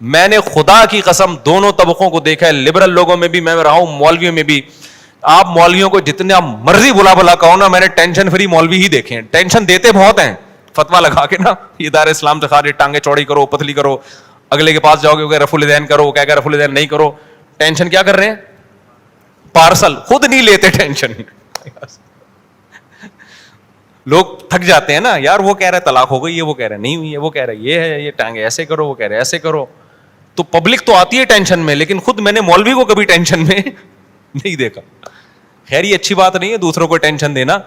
میں نے خدا کی قسم دونوں طبقوں کو دیکھا ہے, لبرل لوگوں میں بھی میں رہا ہوں, مولویوں میں بھی. آپ مولویوں کو جتنا مرضی بلا کہو نا, میں نے ٹینشن فری مولوی ہی دیکھے ہیں. ٹینشن دیتے بہت ہیں, فتوا لگا کے نا یہ دار اسلام سے خارج, ٹانگیں چوڑی کرو, پتلی کرو, اگلے کے پاس جاؤ گے رفع الدین کرو, کیا کہ رفع الدین نہیں کرو. ٹینشن کیا کر رہے ہیں, پارسل, خود نہیں لیتے ٹینشن. لوگ تھک جاتے ہیں نا یار, وہ کہہ رہے طلاق ہو گئی ہے, وہ کہہ رہے نہیں ہوئی ہے, وہ کہہ رہے یہ ہے, یہ ٹانگیں ایسے کرو, وہ کہہ رہے ایسے کرو. تو پبلک تو آتی ہے ٹینشن میں, لیکن خود میں نے مولوی کو کبھی ٹینشن میں نہیں دیکھا. خیر یہ اچھی بات نہیں ہے دوسروں کو ٹینشن دینا.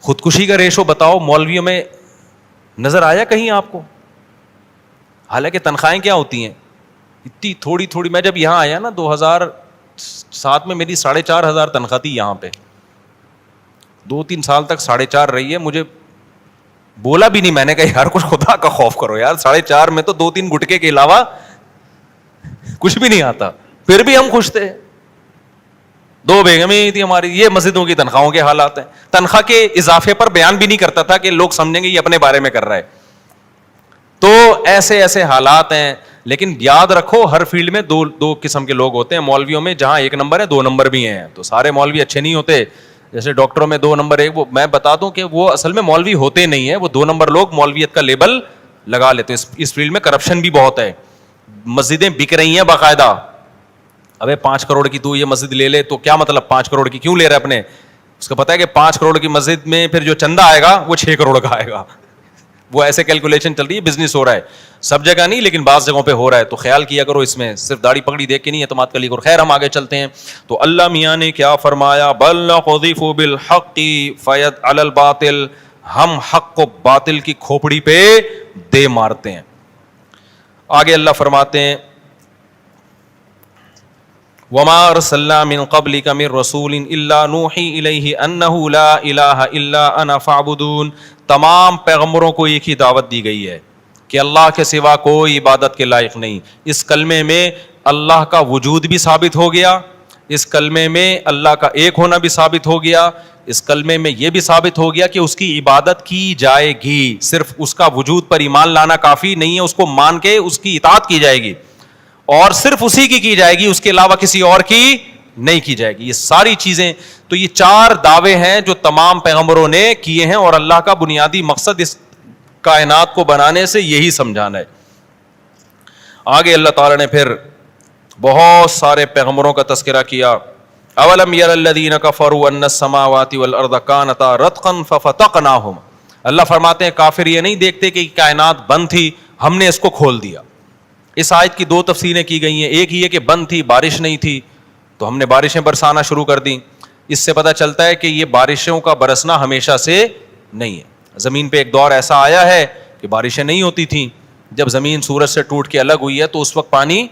خودکشی کا ریشو بتاؤ مولویوں میں نظر آیا کہیں آپ کو؟ حالانکہ تنخواہیں کیا ہوتی ہیں اتنی تھوڑی تھوڑی. میں جب یہاں آیا نا 2007 میں, میری 4,500 تنخواہ تھی یہاں پہ. 2-3 سال تک 4.5 رہی ہے. مجھے بولا بھی نہیں, میں نے کہا یار کچھ خدا کا خوف کرو یار, 4.5 میں تو 2-3 گٹکے کے علاوہ کچھ بھی نہیں آتا. پھر بھی ہم خوش تھے. 2 بیگمیں تھی ہماری. یہ مسجدوں کی تنخواہوں کے حالات ہیں. تنخواہ کے اضافے پر بیان بھی نہیں کرتا تھا کہ لوگ سمجھیں گے یہ اپنے بارے میں کر رہا ہے. تو ایسے ایسے حالات ہیں. لیکن یاد رکھو ہر فیلڈ میں دو قسم کے لوگ ہوتے ہیں. مولویوں میں جہاں 1 نمبر ہے 2 نمبر بھی ہیں. تو سارے مولوی اچھے نہیں ہوتے. جیسے ڈاکٹروں میں 2 نمبر 1, وہ میں بتا دوں کہ وہ اصل میں مولوی ہوتے نہیں ہیں, وہ 2 نمبر لوگ مولویت کا لیبل لگا لیتے ہیں. اس فیلڈ میں کرپشن بھی بہت ہے. مسجدیں بک رہی ہیں باقاعدہ. ابے 5 کروڑ کی تو یہ مسجد لے لے, تو کیا مطلب 5 کروڑ کی کیوں لے رہا ہے اپنے؟ اس کو پتا ہے کہ 5 کروڑ کی مسجد میں پھر جو چندہ آئے گا وہ 6 کروڑ کا آئے گا. وہ ایسے کیلکولیشن چل رہی ہے, بزنس ہو رہا ہے. سب جگہ نہیں لیکن بعض جگہوں پہ ہو رہا ہے. تو خیال کیا کرو اس میں, صرف داڑھی پگڑی دیکھ کے نہیں اعتماد کر لی کرو. خیر ہم آگے چلتے ہیں. تو اللہ میاں نے کیا فرمایا, بل نقذف بالحق فیدعل الباطل, ہم حق کو باطل کی کھوپڑی پہ دے مارتے ہیں. آگے اللہ فرماتے ہیں وما ارسلنا من قبلک من رسول الا نوحی الیہ انہ لا الہ الا انا فاعبدون. تمام پیغمبروں کو ایک ہی دعوت دی گئی ہے کہ اللہ کے سوا کوئی عبادت کے لائق نہیں. اس کلمے میں اللہ کا وجود بھی ثابت ہو گیا, اس کلمے میں اللہ کا ایک ہونا بھی ثابت ہو گیا, اس کلمے میں یہ بھی ثابت ہو گیا کہ اس کی عبادت کی جائے گی. صرف اس کا وجود پر ایمان لانا کافی نہیں ہے, اس کو مان کے اس کی اطاعت کی جائے گی, اور صرف اسی کی جائے گی, اس کے علاوہ کسی اور کی نہیں کی جائے گی. یہ ساری چیزیں, تو یہ 4 دعوے ہیں جو تمام پیغمبروں نے کیے ہیں, اور اللہ کا بنیادی مقصد اس کائنات کو بنانے سے یہی سمجھانا ہے. آگے اللہ تعالیٰ نے پھر بہت سارے پیغمبروں کا تذکرہ کیا. اولم یر الذین کفروا ان السماوات والارض کانتا رتقا ففتقناہما. اللہ فرماتے ہیں کافر یہ نہیں دیکھتے کہ کائنات بند تھی, ہم نے اس کو کھول دیا. اس آیت کی 2 تفسیریں کی گئی ہیں. ایک یہ کہ بند تھی, بارش نہیں تھی, تو ہم نے بارشیں برسانا شروع کر دیں. اس سے پتہ چلتا ہے کہ یہ بارشوں کا برسنا ہمیشہ سے نہیں ہے. زمین پہ ایک دور ایسا آیا ہے کہ بارشیں نہیں ہوتی تھیں. جب زمین سورج سے ٹوٹ کے الگ ہوئی ہے تو اس وقت پانی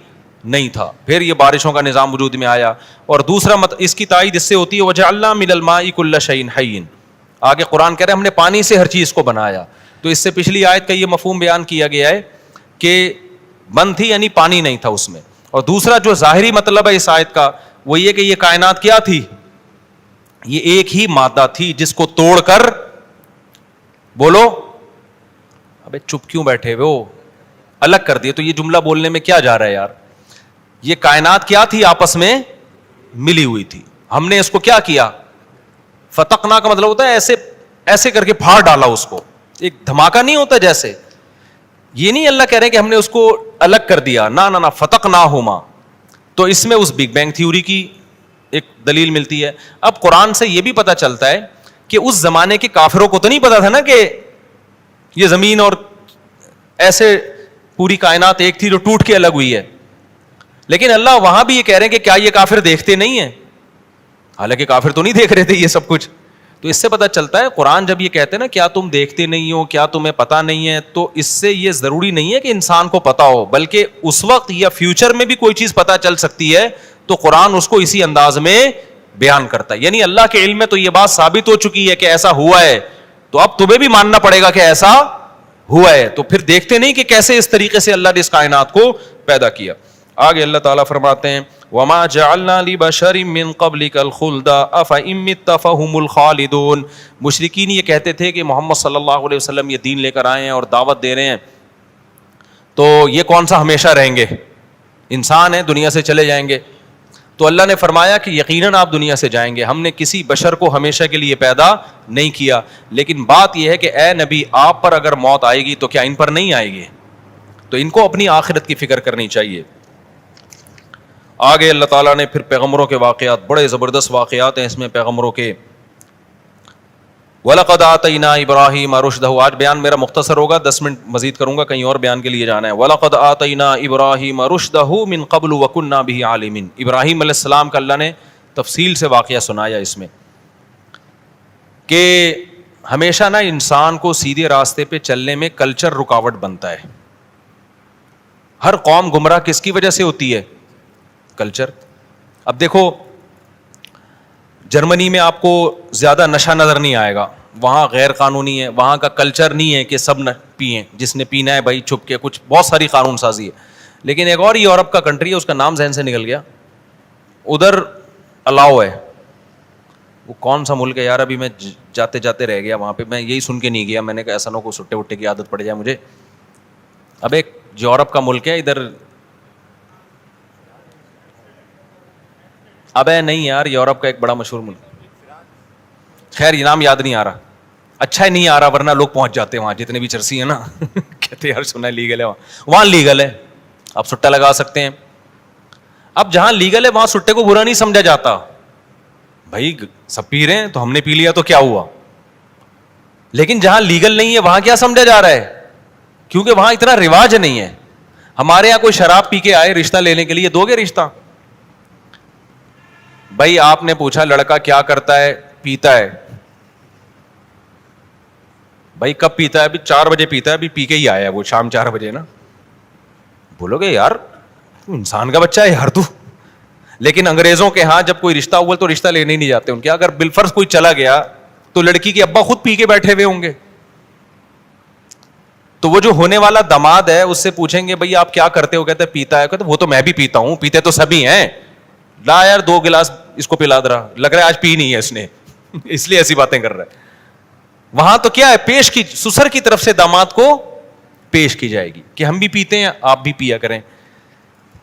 نہیں تھا, پھر یہ بارشوں کا نظام وجود میں آیا. اور دوسرا اس کی تائید اس سے ہوتی ہے وجعلنا من الماء کل شیء حی. آگے قرآن کہہ رہے ہیں ہم نے پانی سے ہر چیز کو بنایا. تو اس سے پچھلی آیت کا یہ مفہوم بیان کیا گیا ہے کہ بند تھی یعنی پانی نہیں تھا اس میں. اور دوسرا جو ظاہری مطلب ہے اس آیت کا وہ یہ کہ یہ کائنات کیا تھی, یہ ایک ہی مادہ تھی جس کو توڑ کر, بولو ابے چپ کیوں بیٹھے ہو, الگ کر دیے. تو یہ جملہ بولنے میں کیا جا رہا ہے یار, یہ کائنات کیا تھی, آپس میں ملی ہوئی تھی, ہم نے اس کو کیا کیا, فتقنا کا مطلب ہوتا ہے ایسے ایسے کر کے پھاڑ ڈالا اس کو, ایک دھماکہ نہیں ہوتا جیسے. یہ نہیں اللہ کہہ رہے ہیں کہ ہم نے اس کو الگ کر دیا, نہ نہ فتقناہما. تو اس میں اس بگ بینگ تھیوری کی ایک دلیل ملتی ہے. اب قرآن سے یہ بھی پتہ چلتا ہے کہ اس زمانے کے کافروں کو تو نہیں پتا تھا نا کہ یہ زمین اور ایسے پوری کائنات ایک تھی جو ٹوٹ کے الگ ہوئی ہے. لیکن اللہ وہاں بھی یہ کہہ رہے ہیں کہ کیا یہ کافر دیکھتے نہیں ہیں, حالانکہ کافر تو نہیں دیکھ رہے تھے یہ سب کچھ. تو اس سے پتہ چلتا ہے قرآن جب یہ کہتے ہیں نا کیا تم دیکھتے نہیں ہو, کیا تمہیں پتہ نہیں ہے, تو اس سے یہ ضروری نہیں ہے کہ انسان کو پتہ ہو, بلکہ اس وقت یا فیوچر میں بھی کوئی چیز پتہ چل سکتی ہے تو قرآن اس کو اسی انداز میں بیان کرتا ہے. یعنی اللہ کے علم میں تو یہ بات ثابت ہو چکی ہے کہ ایسا ہوا ہے, تو اب تمہیں بھی ماننا پڑے گا کہ ایسا ہوا ہے. تو پھر دیکھتے نہیں کہ کیسے اس طریقے سے اللہ نے اس کائنات کو پیدا کیا. آگے اللہ تعالیٰ فرماتے ہیں وما جعلنا لبشر من قبلک الخلد افإن مت فهم الخالدون. مشرکین یہ کہتے تھے کہ محمد صلی اللہ علیہ وسلم یہ دین لے کر آئے ہیں اور دعوت دے رہے ہیں, تو یہ کون سا ہمیشہ رہیں گے, انسان ہیں, دنیا سے چلے جائیں گے. تو اللہ نے فرمایا کہ یقیناً آپ دنیا سے جائیں گے, ہم نے کسی بشر کو ہمیشہ کے لیے پیدا نہیں کیا, لیکن بات یہ ہے کہ اے نبی آپ پر اگر موت آئے گی تو کیا ان پر نہیں آئے گی؟ تو ان کو اپنی آخرت کی فکر کرنی چاہیے. آگے اللہ تعالیٰ نے پھر پیغمبروں کے واقعات, بڑے زبردست واقعات ہیں اس میں پیغمبروں کے. وَلَقَدْ آتَيْنَا إِبْرَاهِيمَ رُشْدَهُ, آج بیان میرا مختصر ہوگا, 10 منٹ مزید کروں گا, کہیں اور بیان کے لیے جانا ہے. وَلَقَدْ آتَيْنَا إِبْرَاهِيمَ رُشْدَهُ مِنْ قَبْلُ وَكُنَّا بِهِ عَالِمِينَ. ابراہیم علیہ السلام کا اللہ نے تفصیل سے واقعہ سنایا اس میں کہ ہمیشہ نا انسان کو سیدھے راستے پہ چلنے میں کلچر رکاوٹ بنتا ہے. ہر قوم گمراہ کس کی وجہ سے ہوتی ہے؟ کلچر. اب دیکھو جرمنی میں آپ کو زیادہ نشہ نظر نہیں آئے گا, وہاں غیر قانونی ہے, وہاں کا کلچر نہیں ہے کہ سب نہ پئیں, جس نے پینا ہے بھائی چھپ کے, کچھ بہت ساری قانون سازی ہے. لیکن ایک اور یورپ کا کنٹری ہے, اس کا نام ذہن سے نکل گیا, ادھر الاؤ ہے. وہ کون سا ملک ہے یار, ابھی میں جاتے جاتے رہ گیا وہاں پہ, میں یہی سن کے نہیں گیا, میں نے کہا ایسا نہ کو سٹے وٹے کی عادت پڑ جائے مجھے. اب ایک یورپ کا ملک ہے ادھر, اب نہیں یار, یورپ کا ایک بڑا مشہور ملک, خیر یہ نام یاد نہیں آ رہا, اچھا ہی نہیں آ رہا ورنہ لوگ پہنچ جاتے ہیں وہاں, جتنے بھی چرسی ہیں نا کہتے یار سنا لیگل ہے وہاں لیگل ہے, آپ سٹا لگا سکتے ہیں. اب جہاں لیگل ہے وہاں سٹے کو برا نہیں سمجھا جاتا, بھائی سب پی رہے ہیں تو ہم نے پی لیا تو کیا ہوا. لیکن جہاں لیگل نہیں ہے وہاں کیا سمجھا جا رہا ہے, کیونکہ وہاں اتنا رواج نہیں ہے. ہمارے یہاں کوئی شراب پی کے آئے رشتہ لینے کے لیے, دو گے رشتہ؟ بھائی آپ نے پوچھا لڑکا کیا کرتا ہے, پیتا ہے. بھائی کب پیتا ہے؟ ابھی 4 بجے پیتا ہے, ابھی پی کے ہی آیا ہے وہ, شام 4 بجے نا. بولو گے یار انسان کا بچہ ہے یار تو. لیکن انگریزوں کے ہاں جب کوئی رشتہ ہوا تو رشتہ لینے ہی نہیں جاتے ان کے. اگر بالفرض کوئی چلا گیا تو لڑکی کے ابا خود پی کے بیٹھے ہوئے ہوں گے, تو وہ جو ہونے والا داماد ہے اس سے پوچھیں گے بھائی آپ کیا کرتے ہو, کہتے پیتا ہے, کہتے وہ تو میں بھی پیتا ہوں, پیتے تو سبھی ہیں, لا یار 2 گلاس اس کو پلا دے رہا, لگ رہا ہے آج پی نہیں ہے اس نے اس لیے ایسی باتیں کر رہا ہے. وہاں تو کیا ہے, پیش کی, سسر کی طرف سے داماد کو پیش کی جائے گی کہ ہم بھی پیتے ہیں آپ بھی پیا کریں.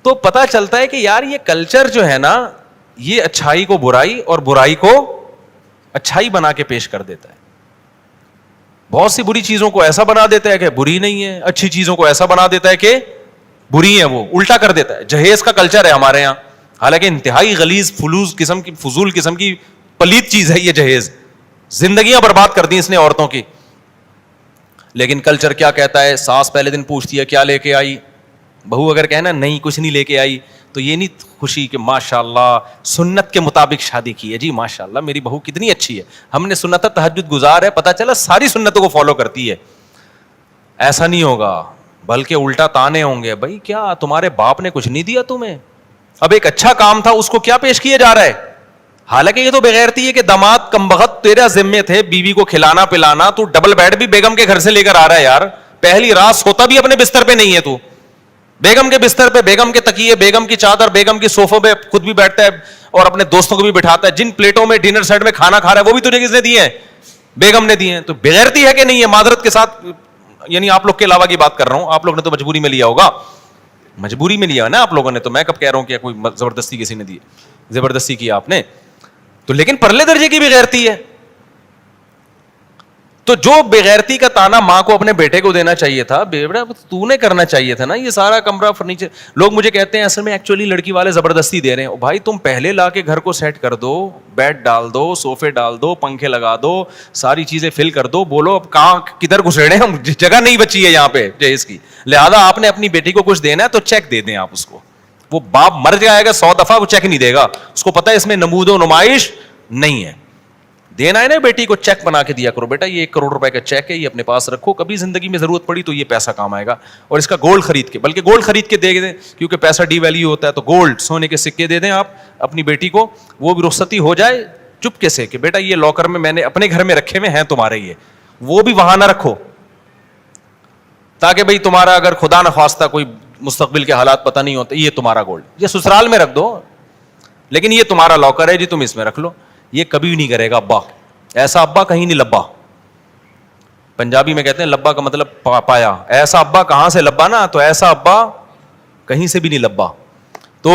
تو پتا چلتا ہے کہ یار یہ کلچر جو ہے نا یہ اچھائی کو برائی اور برائی کو اچھائی بنا کے پیش کر دیتا ہے. بہت سی بری چیزوں کو ایسا بنا دیتا ہے کہ بری نہیں ہے, اچھی چیزوں کو ایسا بنا دیتا ہے کہ بری ہیں, وہ الٹا کر دیتا ہے. جہیز کا کلچر ہے ہمارے یہاں, حالانکہ انتہائی غلیظ فضول قسم کی پلیت چیز ہے یہ جہیز, زندگیاں برباد کر دی اس نے عورتوں کی. لیکن کلچر کیا کہتا ہے, ساس پہلے دن پوچھتی ہے کیا لے کے آئی, بہو اگر کہنا نہیں کچھ نہیں لے کے آئی تو یہ نہیں خوشی کہ ماشاء اللہ سنت کے مطابق شادی کی ہے, جی ماشاء اللہ میری بہو کتنی اچھی ہے, ہم نے سنت تہجد گزار ہے, پتہ چلا ساری سنتوں کو فالو کرتی ہے. ایسا نہیں ہوگا, بلکہ الٹا تانے ہوں گے, بھائی کیا تمہارے باپ نے کچھ نہیں دیا تمہیں, اب ایک اچھا کام تھا اس کو کیا پیش کیا جا رہا ہے. حالانکہ یہ تو بغیرتی ہے کہ داماد کمبخت تیرا ذمے تھے بیوی کو کھلانا پلانا, تو ڈبل بیڈ بھی بیگم کے گھر سے لے کر آ رہا ہے یار, پہلی رات سوتا بھی اپنے بستر پہ نہیں ہے, تو بیگم کے بستر پہ, بیگم کے تکیے, بیگم کی چادر, بیگم کی صوفوں پہ خود بھی بیٹھتا ہے اور اپنے دوستوں کو بھی بٹھاتا ہے. جن پلیٹوں میں ڈنر سیٹ میں کھانا کھا رہا ہے وہ بھی تجھے کس نے دیے ہیں؟ بیگم نے دیے ہیں. تو بغیرتی ہے کہ نہیں ہے؟ معذرت کے ساتھ, یعنی آپ لوگ کے علاوہ کی بات کر رہا ہوں, آپ لوگ نے تو مجبوری میں لیا ہوگا, مجبوری میں لیا نا آپ لوگوں نے, تو میں کب کہہ رہا ہوں کہ کوئی زبردستی کسی نے دی, زبردستی کی آپ نے تو. لیکن پرلے درجے کی بغیرتی ہے. تو جو بغیرتی کا تانا ماں کو اپنے بیٹے کو دینا چاہیے تھا, بیٹا تو نے کرنا چاہیے تھا نا یہ سارا کمرہ فرنیچر. لوگ مجھے کہتے ہیں اصل میں ایکچولی لڑکی والے زبردستی دے رہے ہیں. بھائی تم پہلے لا کے گھر کو سیٹ کر دو, بیڈ ڈال دو, صوفے ڈال دو, پنکھے لگا دو, ساری چیزیں فل کر دو, بولو اب کہاں کدھر گھسیڑے ہم, جگہ نہیں بچی ہے یہاں پہ جہیز کی, لہذا آپ نے اپنی بیٹی کو کچھ دینا ہے تو چیک دے دیں آپ اس کو. وہ باپ مر جائے گا 100 دفعہ وہ چیک نہیں دے گا, اس کو پتا ہے اس میں نمود و نمائش نہیں ہے. دینا ہے نا بیٹی کو, چیک بنا کے دیا کرو, بیٹا یہ 1 کروڑ روپے کا چیک ہے, یہ اپنے پاس رکھو, کبھی زندگی میں ضرورت پڑی تو یہ پیسہ کام آئے گا. اور اس کا گولڈ خرید کے, بلکہ گولڈ خرید کے دے دیں, کیونکہ پیسہ ڈی ویلیو ہوتا ہے, تو گولڈ سونے کے سکے دے دیں آپ اپنی بیٹی کو, وہ بھی رخصتی ہو جائے چپکے سے کہ بیٹا یہ لاکر میں نے اپنے گھر میں رکھے ہوئے ہیں تمہارے, یہ وہ بھی وہاں نہ رکھو, تاکہ بھائی تمہارا اگر خدا نہ خواستہ کوئی مستقبل کے حالات پتہ نہیں ہوتے, یہ تمہارا گولڈ یہ سسرال میں رکھ دو, لیکن یہ تمہارا لاکر ہے جی, تم اس میں رکھ لو. یہ کبھی نہیں کرے گا ابا, ایسا ابا کہیں نہیں لبا. پنجابی میں کہتے ہیں لبا کا مطلب پایا. ایسا ابا کہاں سے لبا نا, تو ایسا ابا کہیں سے بھی نہیں لبا. تو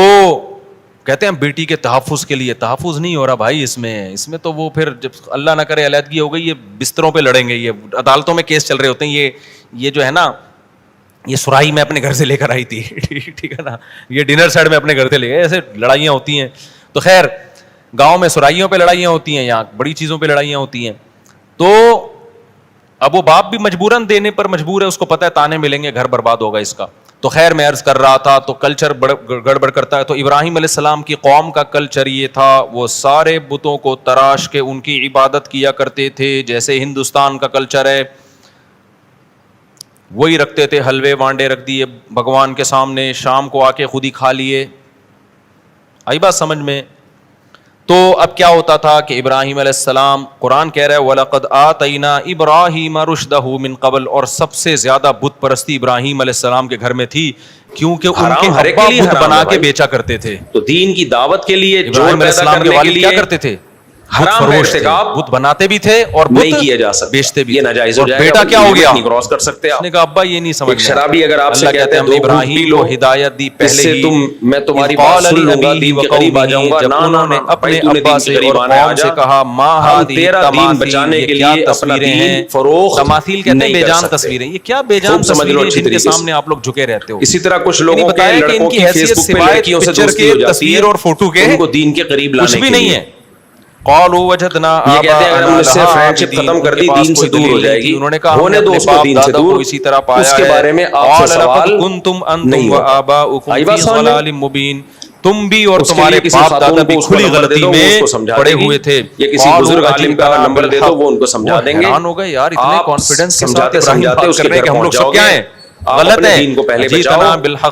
کہتے ہیں بیٹی کے تحفظ کے لیے, تحفظ نہیں ہو رہا بھائی اس میں تو وہ پھر جب اللہ نہ کرے علیحدگی ہو گئی, یہ بستروں پہ لڑیں گے, یہ عدالتوں میں کیس چل رہے ہوتے ہیں. یہ جو ہے نا, یہ سرائی میں اپنے گھر سے لے کر آئی تھی, ٹھیک ہے نا, یہ ڈنر سیٹ میں اپنے گھر سے لے گئے, ایسے لڑائیاں ہوتی ہیں. تو خیر گاؤں میں سرائیوں پہ لڑائیاں ہوتی ہیں, یہاں بڑی چیزوں پہ لڑائیاں ہوتی ہیں. تو اب وہ باپ بھی مجبوراً دینے پر مجبور ہے, اس کو پتہ ہے تانے ملیں گے, گھر برباد ہوگا اس کا. تو خیر میں عرض کر رہا تھا, تو کلچر گڑبڑ کرتا ہے. تو ابراہیم علیہ السلام کی قوم کا کلچر یہ تھا, وہ سارے بتوں کو تراش کے ان کی عبادت کیا کرتے تھے, جیسے ہندوستان کا کلچر ہے وہی رکھتے تھے. حلوے وانڈے رکھ دیے بھگوان کے سامنے, شام کو آ کے خود ہی کھا لیے. آئی بات سمجھ میں؟ تو اب کیا ہوتا تھا کہ ابراہیم علیہ السلام, قرآن کہہ رہا ہے وَلَقَدْ آتَيْنَا إِبْرَاهِيمَ رُشْدَهُ مِنْ قَبْلُ, اور سب سے زیادہ بت پرستی ابراہیم علیہ السلام کے گھر میں تھی, کیونکہ ان کے ابا بت بنا کے بیچا کرتے تھے. تو دین کی دعوت کے لیے ابراہیم علیہ السلام کے والد کیا کرتے تھے؟ حرام ارتکاب بت بناتے بھی تھے اور نہیں کیا جا سکتا, بیچتے بھی. یہ ناجائز ہو جائے گا. بیٹا کیا ہو گیا, نہیں کراس کر سکتے آپ. اس نے کہا ابا یہ نہیں سمجھ میں. شرابی اگر آپ سے کہتے ہیں ہم نے ابراہیم کو ہدایت دی پہلے ہی, میں تمہاری بات سن لوں گا, دین کے قریب آ جاؤں گا. جب انہوں نے اپنے ابا سے اور قوم سے کہا ما ہذی تماثیل, یہ کیا تصویریں ہیں. تماثیل کہتے ہیں بے جان تصویریں. یہ کیا بے جان تصویریں جن کے سامنے آپ لوگ جھکے رہتے ہو. اسی طرح کچھ لوگوں نے بتایا کہ ان کی حیثیت سوائے پکچر کے, تصویر اور فوٹو کے ان کو دین کے قریب لانے کچھ بھی کے نہیں ہے. قالوا وجدنا آباءنا لها سے فرینڈشپ ختم کر دی, دین سے دور ہو جائے گی. انہوں نے کہا ہونے دو اس کو دین سے دور, اسی طرح پایا اس کے بارے میں آپ سے سوال کنتم انتم وآباؤکم فی ضلال مبین, تم بھی اور اس تمہارے باپ دادا بھی کھلی غلطی میں پڑے ہوئے تھے. یہ کسی بزرگ عالم کا نمبر دے دو, وہ ان کو سمجھا دیں گے. حیران ہو گئے یار, اتنے کانفیڈنس کے ساتھ ابراہیم بات کر رہے ہیں کہ ہم لوگ سب کیا ہیں, غلط ہے. دین کو پہلے بچاؤ,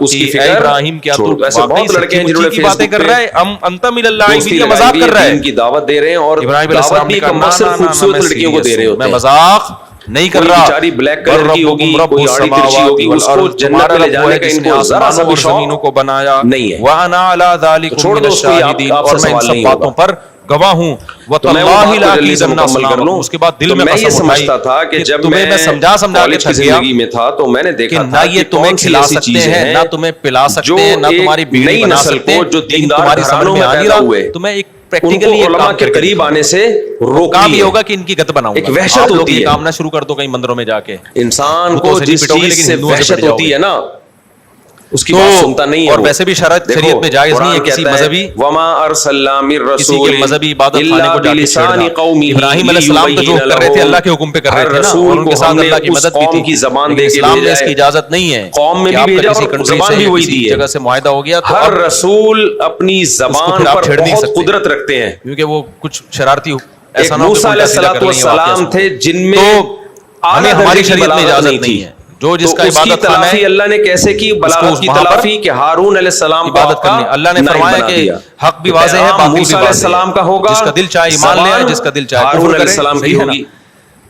اس کی فکر ابراہیم کیا تو ایسے بہت لڑکے ہیں جنہوں نے کی باتیں کر رہا ہے, انت من اللاعبین, مذاق کر رہا ہے, دین کی دعوت دے رہے ہیں. اور ابراہیم علیہ السلام نے کہا صرف خوبصورت لڑکیوں کو دے رہے ہوتے ہیں, ہیں, میں مذاق نہیں کر رہا. بیچاری بلیک کلر کی ہوگی, کوئی آڑی ترچی ہوگی, اس کو جنت میں لے جانے کا ان کو ذرا سا بھی زمینوں کو بنایا نہیں ہے. وانا علی ذلک من الشاہدین, اور میں ان سب باتوں پر گواہ ہوں. وَتَاللَّهِ لَأَكِيدَنَّ أَصْنَامَكُمْ, اس کے بعد دل میں میں یہ سمجھتا تھا کہ جب میں سمجھا کے کالج کی زندگی میں تھا تو میں نے دیکھا نہ یہ تمہیں کھلا سکتے ہیں, نہ تمہیں پلا سکتے ہیں, نہ تمہاری بیڑی بنا سکتے ہیں, جو تمہاری سمجھ میں آ نہیں رہا. تمہیں ایک پریکٹیکلی علماء کے قریب آنے سے روکا بھی ہوگا کہ ان کی گت بناؤں گا. ایک وحشت ہوتی ہے, کام نہ شروع کر دو کہیں مندروں میں جا کے. انسان کو جس چیز سے وحشت ہوتی ہے نا, اس کی بات سنتا نہیں ہے. اور ویسے بھی شریعت میں جائز نہیں ہے کسی مذہبی, وما ارسلنا من رسول مذہبی عبادت خانے کو جا کے چھیڑنا. ابراہیم علیہ السلام تو جو کر رہے تھے اللہ کے حکم پہ کر رہے تھے نا, اور ان کے ساتھ اللہ کی مدد بھی تھی. کی زبان دے کے اسلام نے اس کی اجازت نہیں ہے, قوم میں بھی بھیجا اور زبان بھی وہی دی ہے, جگہ سے معاہدہ ہو گیا. ہر رسول اپنی زبان پر بہت قدرت رکھتے ہیں, کیونکہ وہ کچھ شرارتی ایسا نہ موسیٰ علیہ السلام تھے جن میں ہماری شریعت میں اجازت نہیں ہے. جو جس کا عبادت خانہ ہے, اللہ نے کیسے کی بلاغت کی تلافی کہ ہارون علیہ السلام عبادت کرنی. اللہ نے فرمایا کہ حق بھی واضح ہے, باطل بھی موسیٰ علیہ السلام کا ہوگا, جس کا دل چاہے ایمان لے آئے, جس کا دل چاہے ہارون علیہ السلام کی ہوگی.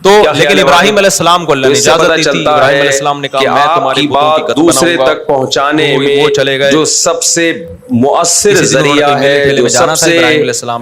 تو لیکن ابراہیم علیہ السلام کو اللہ نے اجازت دی تھی. ابراہیم علیہ السلام نے کہا میں تمہاری بات دوسرے تک پہنچانے میں جو سب سے مؤثر ذریعہ ہے, جو سب سے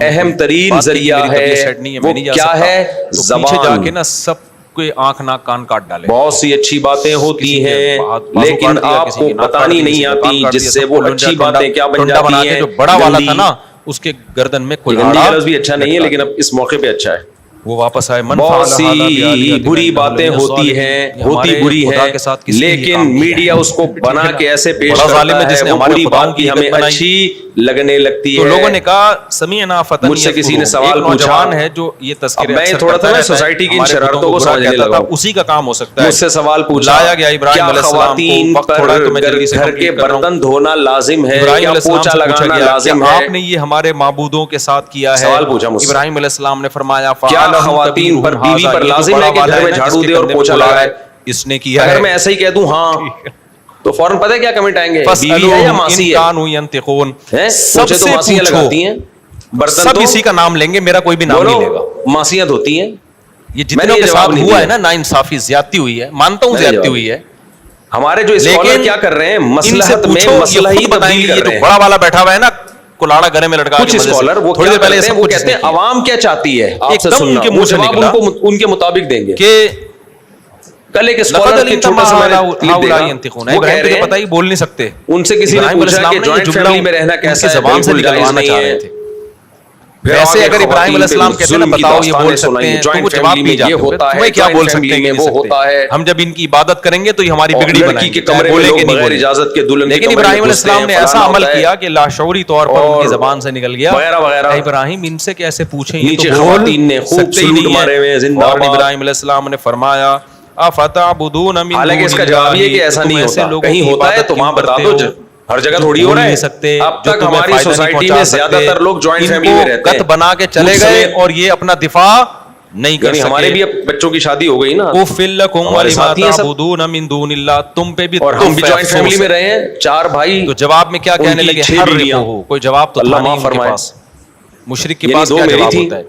اہم ترین ذریعہ ہے, وہ کیا ہے؟ زبان. جا کے نا سب کوئی آنکھ ناک کان کاٹ ڈالے. بہت سی اچھی باتیں ہوتی ہیں لیکن آپ کو بتانی نہیں آتی, جس سے وہ اچھی باتیں کیا بن جاتی ہیں. جو بڑا والا تھا نا, اس کے گردن میں کلاڑا بھی اچھا نہیں ہے, لیکن اب اس موقع پہ اچھا ہے. وہ واپس آئے. بہت سی بری باتیں ہوتی ہیں, ہوتی بری ہیں, لیکن میڈیا اس کو بنا کے ایسے پیش کرتا ہے, وہ بری بات کی ہمیں اچھی لگنے لگتی ہے. تو لوگوں نے کہا سمیعنا فتن, مجھ سے کسی نے سوال پوچھا ہے جو یہ تذکرے میں تھوڑا تھوڑا سوسائٹی کی ان شرارتوں کو سمجھنے لگا, اسی کا کام ہو سکتا ہے. مجھ سے سوال پوچھا کیا خواتین پر گھر کے برتن دھونا لازم ہے, کیا پوچھا لگانا لازم ہے؟ آپ نے یہ ہمارے معبودوں کے ساتھ کیا ہے. سوال پوچھا مجھ سے. ابراہیم علیہ السلام نے فرمایا کیا خواتین پر بیوی پر لازم ہے کہ گھر میں جھاڑو دے اور پوچھا لگائے؟ اس نے کیا. اگر میں ایسا ہی کہہ دوں ہاں تو فوراً پتہ ہے کیا کمنٹ آئیں گے, بیوی ہے یا ماسی ہے؟ سب سے ماسیاں لگاتی ہیں برتن, سب اسی کا نام لیں گے, میرا کوئی بھی نام نہیں لے گا. ماسیاں دھوتی ہیں. یہ جتنے کے ساتھ ہوا ہے نا نا انصافی, زیادتی ہوئی ہے, مانتا ہوں زیادتی ہوئی ہے. ہمارے جو اسکالر کیا کر رہے ہیں, مصلحت میں مسئلہ ہی تبدیل کر رہے ہیں. بڑا والا بیٹھا ہوا ہے نا کلاڑا گلے میں لٹکا, کچھ اسکالر وہ تھوڑی دیر پہلے وہ کہتے ہیں عوام کیا چاہتی ہے آپ سے سننا, وہ جواب ان کے مطابق دیں گے کہ کل ایک اسکالر کے چھوٹا سا میں نے کلپ دیکھا، وہ کہہ رہے ہیں پتہ ہی بول نہیں سکتے، ان سے کسی نے پوچھا کہ جوائنٹ فیملی میں رہنا کیسا ہے، زبان سے نکلوانا چاہ رہے تھے. ویسے اگر ابراہیم علیہ السلام کہتے ہیں نا بتاؤ یہ بول سکتے ہیں تو وہ جواب بھی جاتے ہیں، تمہیں کیا بول سکتے ہیں وہ ہوتا ہے، ہم جب ان کی عبادت کریں گے تو یہ ہماری بگڑی بنائیں گے، بولیں گے نہیں اجازت کے دلہن. لیکن ابراہیم علیہ السلام نے ایسا عمل کیا کہ لاشعوری طور پر ان کی زبان سے نکل گیا وغیرہ وغیرہ. ابراہیم ان سے کیسے پوچھیں، نیچے خواتین نے خوب سلوٹ مارے ہوئے زندہ اور باد. ابراہیم علیہ السلام نے فرمایا افتعبدون من دون اللہ، حالانکہ اس کا جواب یہ کہ ایسا نہیں ہوتا، کہیں ہوتا ہے تو وہاں بتا دو، ہر جگہ تھوڑی ہو رہا ہے. اب تک ہماری سوسائٹی میں زیادہ تر لوگ جوائنٹ فیملی میں رہتے ہیں، بنا کے چلے گئے اور یہ اپنا دفاع نہیں کر سکے. ہمارے بھی اب بچوں کی شادی ہو گئی نا، اُفِّل لَكُمْ وَلِمَا تَعْبُدُونَ مِن دُونِ اللَّهِ، تم پہ بھی اور ہم بھی جوائنٹ فیملی میں رہے ہیں، 4 بھائی. تو جواب میں کیا کہنے لگے، حرقوہ، کوئی جواب تو اللہ تھا نہیں معاف ان کے فرمائے. پاس. مشرک کے پاس کیا جواب ہوتا ہے،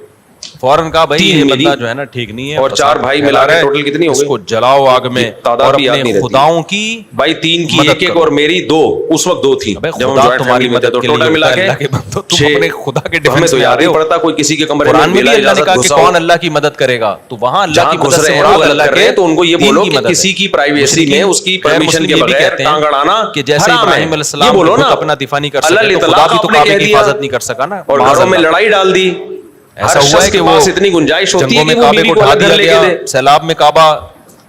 فوراً کہا بھائی یہ بندہ جو ہے نا ٹھیک نہیں ہے، اور 4 بھائی ملا کے ٹوٹل کتنی ہو گئی، اس کو جلاؤ آگ میں اور اپنے خداؤں کی بھائی 3 کی ایک ایک اور میری 2 اس وقت 2 تھی جب ہم جوائنٹ فیملی میں تھے، تو ٹوٹل ملا کے تم اپنے خدا کے ہمیں ڈیفنس تو میں یاد آ رہے نہیں ہو. پڑتا کوئی کسی کے کمرے قرآن میں میں بھی اللہ نے کہا کہ کون اللہ کی مدد کرے گا، تو وہاں اللہ کی مدد سے مراد اللہ کے، تو ان کو یہ بولو کہ کسی کی پرائیویسی میں اس کی پرمیشن کے بغیر ٹانگ اڑانا کہ جیسے ابراہیم علیہ السلام بولو نا، اپنا دفاع نہیں کر سکے تو اللہ خدا بھی تو کعبے کہہ کی دیا حفاظت نہیں کر سکا نا. اور گھروں میں لڑائی ڈال دی. ایسا ہوا ہے کہ وہ اتنی گنجائش ہوتی ہے جنگوں میں کہ وہ کعبے بیوی کو کو ڈھا الگ دیا گھر لے کے گیا، دے. سیلاب میں کعبہ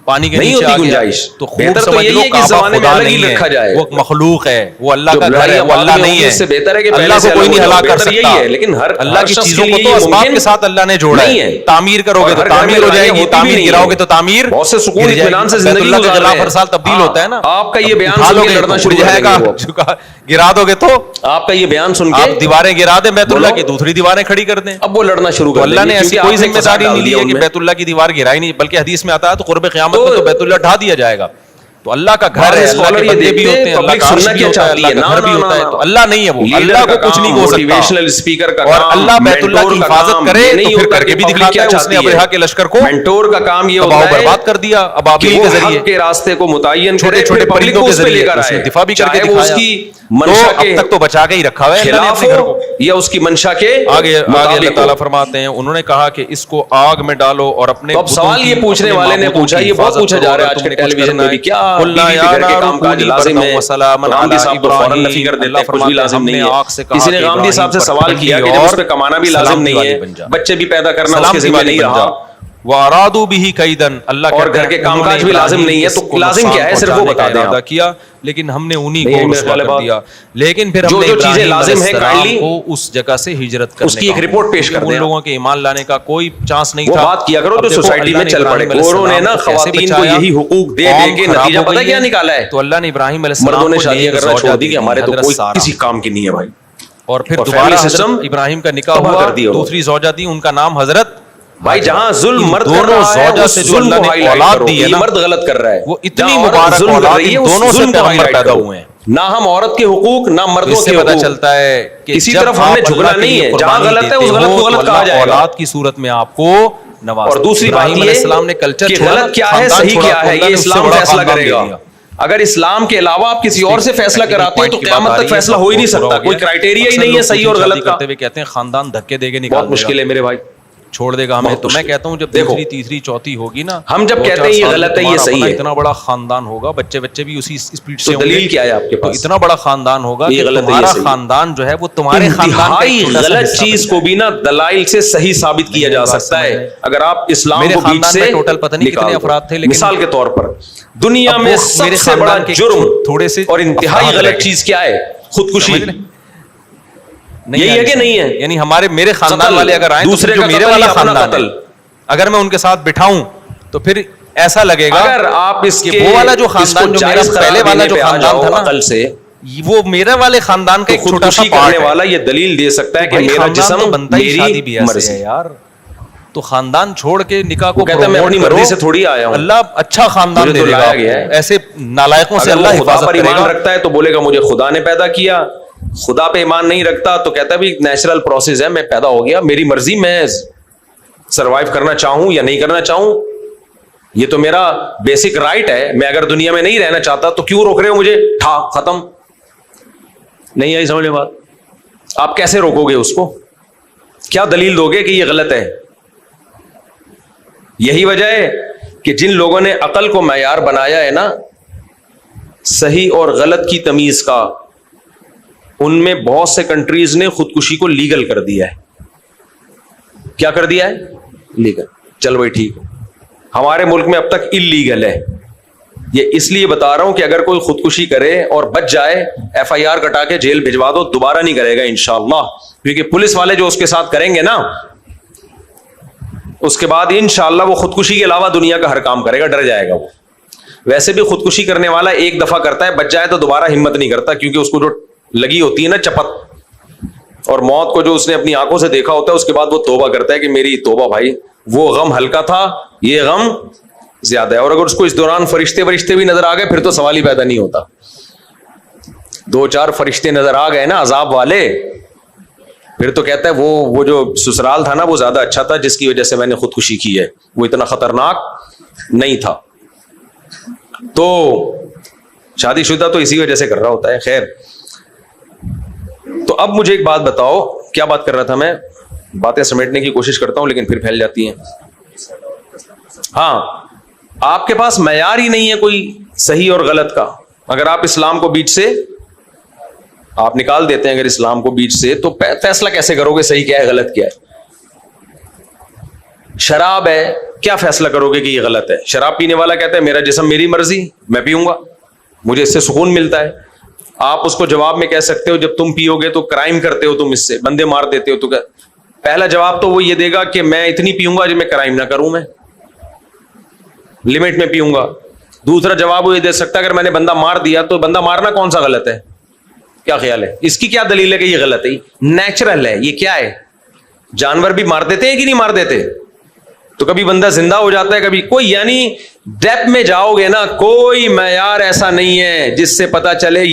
پانی کے نہیں نیچے آ ہوتی گیا. گنجائش. تو خوب بہتر تو سمجھ یہی لو ہے کہ کعبہ زمانے میں خدا الگ ہی نہیں رکھا ہے، جائے، وہ مخلوق ہے، وہ اللہ جو کا گھر لڑائی ہے، وہ اللہ آباد میں نہیں ہوگی، ہے. اس سے بہتر ہے کہ پہلے اللہ سے کو کوئی الگ نہیں ہو ہلاک جاؤ. کر بہتر سکتا، یہی ہے، لیکن اللہ کی شخص چیزوں کے کو لیے تو یہ اسباب ممکن کے ساتھ اللہ نے جوڑا نہیں ہے. ہے. تعمیر کرو گے تو اور گھر میں تعمیر ہو جائے لڑائیاں گی، ہوتی بھی تعمیر نہیں گراؤ ہیں. گے تو تعمیر بہت سے سکون گر جائے اطمینان گی. سے بیت زندگی اللہ کا گزار غلاف رہے ہر سال تبدیل ہیں. ہوتا ہے نا، آپ کا یہ بیان اٹھا سن لو کے گے لڑنا تو شروع اڑ کر جائے دیں گا، گے. وہ گرا دو گے تو آپ کا یہ بیان سن کے آپ دیواریں گرا دیں بیت اللہ کی، دوسری دیواریں کھڑی کر دیں. اب وہ لڑنا شروع تو کر اللہ دیں نے گے، ایسی کیونکہ کوئی آپ نے ذمہ فساد داری ڈال نہیں لی دیا ہے ان کہ میں. بیت اللہ کی دیوار گرائی نہیں، بلکہ حدیث میں آتا ہے تو قرب قیامت میں تو بیت اللہ ڈھا دیا جائے گا. تو اللہ کا گھر ہے، اللہ کے بندے بھی ہوتے ہیں، اللہ کا عرش بھی ہوتا ہے، اللہ کا گھر بھی ہوتا ہے. تو اللہ نہیں ہے وہ، اللہ کو کچھ نہیں ہو سکتا. اسپیکر کا اور کام، اللہ بیت اللہ کی حفاظت کرے تو پھر کر کے بھی دکھاتا ہے. اس نے ابرہا کے لشکر کو مینٹور کا کام یہ تباہ ہوتا ہے برباد کر دیا ابابیل کے ذریعے، کے راستے کو متعین چھوٹے چھوٹے پرندوں کے ذریعے اس نے دفاع بھی کر کے دکھایا. تو اب تک تو بچا کے ہی رکھا ہوا ہے اللہ نے اپنے گھر کو. یا اس کی منشا کے آگے اللہ تعالیٰ فرماتے ہیں انہوں نے کہا کہ اس کو آگ میں ڈالو اور اپنے اب سوال یہ پوچھنے والے نے پوچھا، یہ بہت پوچھا جا رہا ہے آج کے ٹیلی ویژن میں بھی، کیا بیوی کے گھر کے کام کاج لازم ہے؟ غامدی صاحب تو فوراً نفی کر دیتے ہیں، کچھ بھی لازم نہیں ہے. کسی نے غامدی صاحب سے سوال کیا کہ جب اس پہ کمانا بھی لازم نہیں ہے، بچے بھی پیدا کرنا اس کے ذمہ نہیں رہا، وَأَرَادُوا بِهِ كَيْدًا، اللہ اور گھر کے کام کاج بھی لازم نہیں ہے، تو لازم کیا ہے صرف وہ بتا دیں آپ. کیا لیکن ہم نے انہی کو رسوا کر دیا. لیکن پھر ہم نے جو چیزیں لازم ہیں ابراہیم کو اس جگہ سے ہجرت کرنے اس کی ایک رپورٹ پیش کر دیں. ان لوگوں کے ایمان لانے کا کوئی چانس نہیں وہ تھا. بات کیا کرو جو سوسائٹی میں چل پڑے. گوروں نے نا خواتین کو یہی حقوق دے دے کے نتیجہ پتہ کیا نکالا ہے؟ تو اللہ نے ابراہیم علیہ السلام مردوں نے کو شادیاں کرنا چھوڑ دی کہ ہمارے تو کوئی کسی کام کی نہیں ہے بھائی. اور پھر دوبارہ حضرت ابراہیم کا نکاح ہوا، دوسری زوجہ تھی، ان کا نام حضرت. بھائی جہاں ظلم مرد کر رہا ہے اس ظلم کو ہائی لائٹ کرو، یہ مرد غلط کر رہا ہے. وہ اتنی مبارک اولاد ان دونوں سے پیغمبر پیدا ہوئے ہیں. نہ ہم عورت کے حقوق نہ مردوں کے پتہ چلتا ہے کہ کسی طرف ہم نے جھکنا نہیں ہے، جہاں غلط ہے اس غلط کو غلط کہا جائے گا. اولاد کی صورت میں آپ کو نواز. اور دوسری بات یہ کہ غلط کیا ہے صحیح کیا ہے یہ اسلام فیصلہ کرے گا. اگر اسلام کے علاوہ آپ کسی اور سے فیصلہ کراتے ہیں تو قیامت تک فیصلہ ہو ہی نہیں سکتا. کوئی کرائٹیریا ہی نہیں ہے صحیح اور غلط کا. کہتے ہیں خاندان دھکے دے کے نکال، بہت مشکل ہے میرے بھائی، چھوڑ دے گا ہمیں. تو میں کہتا ہوں جب دوسری تیسری چوتھی ہوگی نا، ہم جب کہتے ہیں یہ غلط ہے یہ صحیح ہے، اتنا بڑا خاندان ہوگا، بچے بچے بھی اسی اسپیڈ سے. دلیل کیا ہے آپ کے پاس؟ اتنا بڑا خاندان ہوگا کہ تمہارا خاندان جو ہے وہ تمہارے خاندان کا غلط چیز کو بھی نا دلائل سے صحیح ثابت کیا جا سکتا ہے. اگر آپ اسلام کو بیچ سے ٹوٹل پتہ نہیں کتنے افراد تھے، لیکن مثال کے طور پر دنیا میں سب سے بڑا جرم تھوڑے سے اور انتہائی غلط چیز کیا ہے؟ خودکشی. یہی ہے کہ نہیں ہے؟ یعنی ہمارے میرے خاندان والے اگر آئیں دوسرے جو میرے والا خاندان ہے، اگر میں ان کے ساتھ بٹھاؤں تو پھر ایسا لگے گا اگر آپ اس کے وہ والا جو خاندان جو میرا پہلے والا جو خاندان تھا نا عقل سے، وہ میرے والے خاندان کا ایک چھوٹا سا کرنے والا یہ دلیل دے سکتا ہے کہ میرا جسم شادی بھی ایسے ہے یار. تو خاندان چھوڑ کے نکاح کو کہتا ہے میں اپنی مرضی سے تھوڑی آیا ہوں، اللہ اچھا خاندان دے گا. ایسے نالائقوں سے اللہ حفاظت کرے گا. ایمان رکھتا ہے تو بولے گا مجھے خدا نے پیدا کیا. خدا پہ ایمان نہیں رکھتا تو کہتا ہے بھی نیچرل پروسیس ہے، میں پیدا ہو گیا، میری مرضی، میں سروائیو کرنا چاہوں یا نہیں کرنا چاہوں، یہ تو میرا بیسک رائٹ ہے. میں اگر دنیا میں نہیں رہنا چاہتا تو کیوں روک رہے ہو مجھے؟ ختم. نہیں آئی سمجھ میں بات؟ آپ کیسے روکو گے اس کو؟ کیا دلیل دو گے کہ یہ غلط ہے؟ یہی وجہ ہے کہ کہ جن لوگوں نے عقل کو معیار بنایا ہے نا صحیح اور غلط کی تمیز کا، ان میں بہت سے کنٹریز نے خودکشی کو لیگل کر دیا ہے. کیا کر دیا ہے؟ لیگل. چل بھائی ٹھیک. ہمارے ملک میں اب تک اللیگل ہے. یہ اس لیے بتا رہا ہوں کہ اگر کوئی خودکشی کرے اور بچ جائے، ایف آئی آر کٹا کے جیل بھجوا دو، دوبارہ نہیں کرے گا انشاءاللہ. کیونکہ پولیس والے جو اس کے ساتھ کریں گے نا، اس کے بعد انشاءاللہ وہ خودکشی کے علاوہ دنیا کا ہر کام کرے گا، ڈر جائے گا وہ. ویسے بھی خودکشی کرنے والا ایک دفعہ کرتا ہے، بچ جائے تو دوبارہ ہمت نہیں کرتا، کیونکہ اس کو جو لگی ہوتی ہے نا چپت، اور موت کو جو اس نے اپنی آنکھوں سے دیکھا ہوتا ہے، اس کے بعد وہ توبہ کرتا ہے کہ میری توبہ بھائی، وہ غم ہلکا تھا، یہ غم زیادہ ہے. اور اگر اس کو اس دوران فرشتے بھی نظر آ گئے پھر تو سوال ہی پیدا نہیں ہوتا. 2-4 فرشتے نظر آ گئے نا عذاب والے، پھر تو کہتا ہے وہ جو سسرال تھا نا وہ زیادہ اچھا تھا جس کی وجہ سے میں نے خودکشی کی ہے، وہ اتنا خطرناک نہیں تھا. تو شادی شدہ تو اسی وجہ سے کر رہا ہوتا ہے. خیر، تو اب مجھے ایک بات بتاؤ، کیا بات کر رہا تھا میں؟ باتیں سمیٹنے کی کوشش کرتا ہوں لیکن پھر پھیل جاتی ہیں. ہاں، آپ کے پاس معیار ہی نہیں ہے کوئی صحیح اور غلط کا. اگر آپ اسلام کو بیچ سے آپ نکال دیتے ہیں، اگر اسلام کو بیچ سے، تو فیصلہ کیسے کرو گے صحیح کیا ہے غلط کیا ہے؟ شراب ہے، کیا فیصلہ کرو گے کہ یہ غلط ہے؟ شراب پینے والا کہتا ہے میرا جسم میری مرضی، میں پیوں گا، مجھے اس سے سکون ملتا ہے. آپ اس کو جواب میں کہہ سکتے ہو جب تم پیو گے تو کرائم کرتے ہو، تم اس سے بندے مار دیتے ہو. تو پہلا جواب تو وہ یہ دے گا کہ میں اتنی پیوں گا جو میں کرائم نہ کروں، میں لمٹ میں پیوں گا. دوسرا جواب وہ یہ دے سکتا ہے اگر میں نے بندہ مار دیا تو بندہ مارنا کون سا غلط ہے؟ کیا خیال ہے؟ اس کی کیا دلیل ہے کہ یہ غلط ہے؟ نیچرل ہے. یہ کیا ہے؟ جانور بھی مار دیتے ہیں کہ نہیں مار دیتے؟ تو کبھی بندہ زندہ ہو جاتا ہے کبھی کوئی، یعنی ڈیپ میں جاؤ گے نا، کوئی معیار ایسا نہیں ہے جس سے پتا چلے